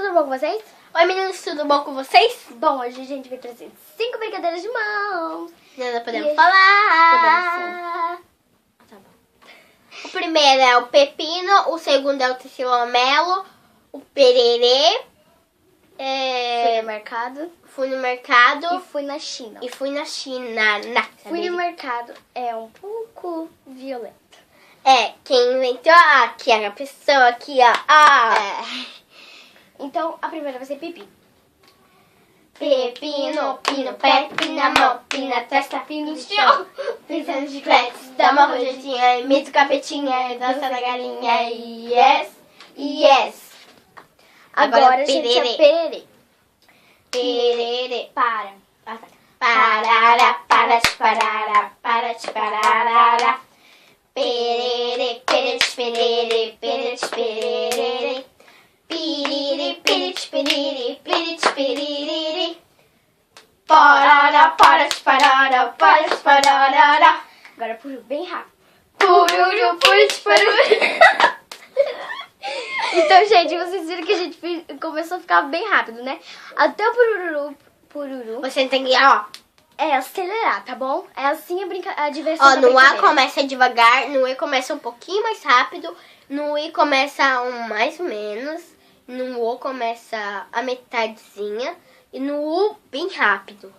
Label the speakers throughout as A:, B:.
A: tudo bom com vocês?
B: Oi meninos, tudo bom com vocês?
A: Bom, hoje a gente vai trazer 5 brincadeiras de mãos.
B: Nós podemos falar.
A: Tá bom.
B: O primeiro é o pepino, o segundo é o tecilomelo, o pererê.
A: Fui no mercado
B: E
A: fui na China.
B: fui na China.
A: Fui no mercado é um pouco violento.
B: Quem inventou aqui a pessoa aqui, ó.
A: Então, a primeira vai ser pipi.
B: Pepino, pino, pé, pina mão, pina testa, pino no chão. Pisa no chiclete, dá uma rojeitinha, imita o capetinha, dança da galinha, yes, yes.
A: Agora a gente é pererê.
B: Pererê.
A: Para.
B: Parará, para de parará, para de parará. Pererê, pererê, pererê, pererê, pererê. Piriri, piriri, piriri, piriri, piriri. Parará, para de parará, para de parará.
A: Agora puro bem rápido.
B: Pururu, pururu, pururu.
A: Então, gente, vocês viram que a gente começou a ficar bem rápido, né? Até o pururu.
B: Você tem que, ó.
A: Acelerar, tá bom? É assim a diversão.
B: Ó,
A: da
B: no A
A: brincadeira.
B: começa devagar, no E começa um pouquinho mais rápido, no I começa mais ou menos, no O começa a metadezinha e no U bem rápido.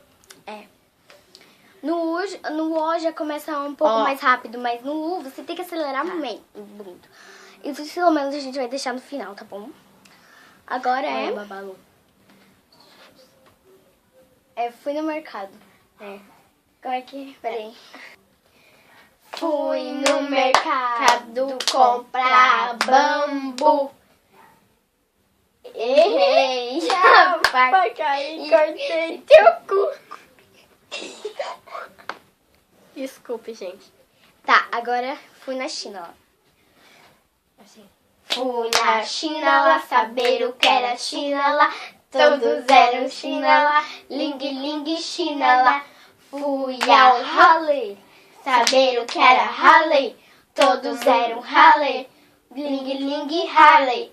A: No O já começa um pouco
B: Ó.
A: mais rápido, mas no U você tem que acelerar muito. E pelo menos a gente vai deixar no final, tá bom? Agora
B: Babalu.
A: fui no mercado. Como é que... Peraí.
B: Fui no mercado comprar bambu.
A: Errei.
B: Vai cair, cortei teu cu. Desculpe, gente.
A: Tá, agora fui na China, ó. Assim.
B: Fui na China lá saber o que era China lá. Todos eram China lá, ling ling China lá. Fui ao Halley saber o que era Halley. Todos eram Halley, ling ling Halley.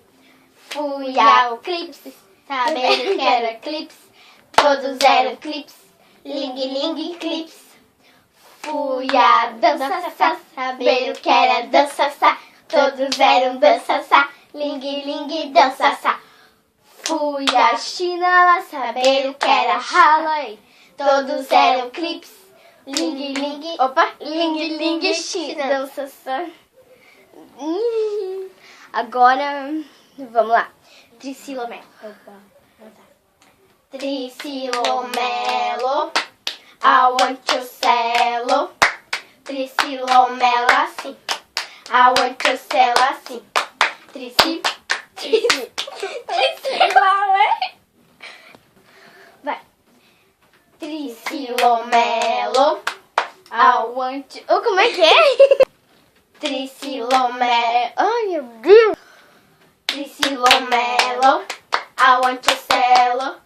B: Fui ao Clips saber o que era Clips. Todos eram Clips, ling ling Clips. Fui a dança sa, saber o que era dança sa. Todos eram dança sa, ling ling dança sa. Fui à China lá saber o que era Halley. Todos eram clips, ling ling, ling ling China.
A: Dança só. Agora, vamos lá. Tricilomelo.
B: Tricilomelo, aontiocelo. Tricilomelo assim, aontiocelo assim.
A: Vai.
B: Tricilomelo,
A: Como é que é?
B: Tricilomelo,
A: Ai, meu Deus.
B: Tricilomelo, aontiocelo.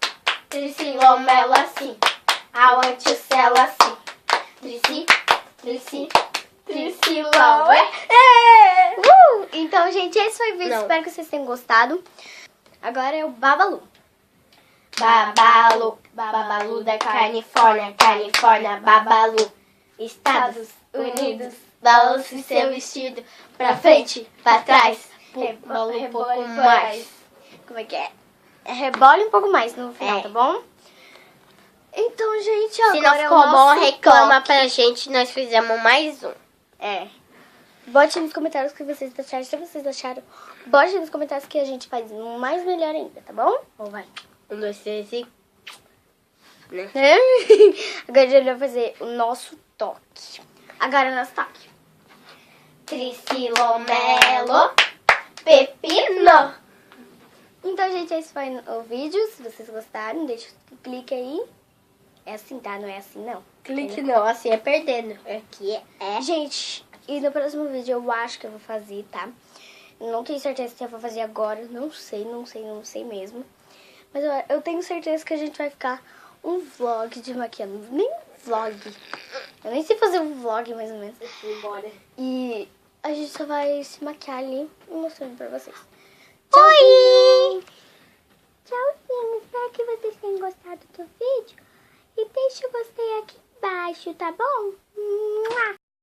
B: Tricilomelo assim, aontiocelo assim. Tricilomelo.
A: Então, gente, esse foi o vídeo.
B: Não.
A: Espero que vocês tenham gostado. Agora é o babalu.
B: Babalu, babalu da Califórnia, Califórnia, babalu. Estados Unidos, balance seu vestido pra frente, pra trás, rebole um pouco mais.
A: Como é que é? Rebole um pouco mais no final,
B: É.
A: tá bom? Então, gente,
B: Se
A: agora
B: não
A: é o
B: ficou bom,
A: nosso
B: reclama
A: toque.
B: pra gente, nós fizemos mais um.
A: Bote nos comentários o que vocês acharam. Se vocês acharam, bote nos comentários que a gente faz um mais melhor ainda, tá bom? Ou vai.
B: 1, 2, 3 e...
A: Agora a gente vai fazer o nosso toque. Agora é o nosso toque.
B: Tricilomelo, pepino.
A: Então, gente, esse foi o vídeo. Se vocês gostaram, deixa o clique aí. É assim, tá? Não é assim, não.
B: Clique não, assim é perdendo. Aqui é.
A: Gente, e no próximo vídeo eu acho que eu vou fazer, tá? Não tenho certeza se eu vou fazer agora. Não sei mesmo. Mas eu tenho certeza que a gente vai ficar um vlog de maquiagem. Nem vlog. Eu nem sei fazer um vlog, mais ou menos. E a gente só vai se maquiar ali e mostrando pra vocês.
B: Oi! acho, tá bom?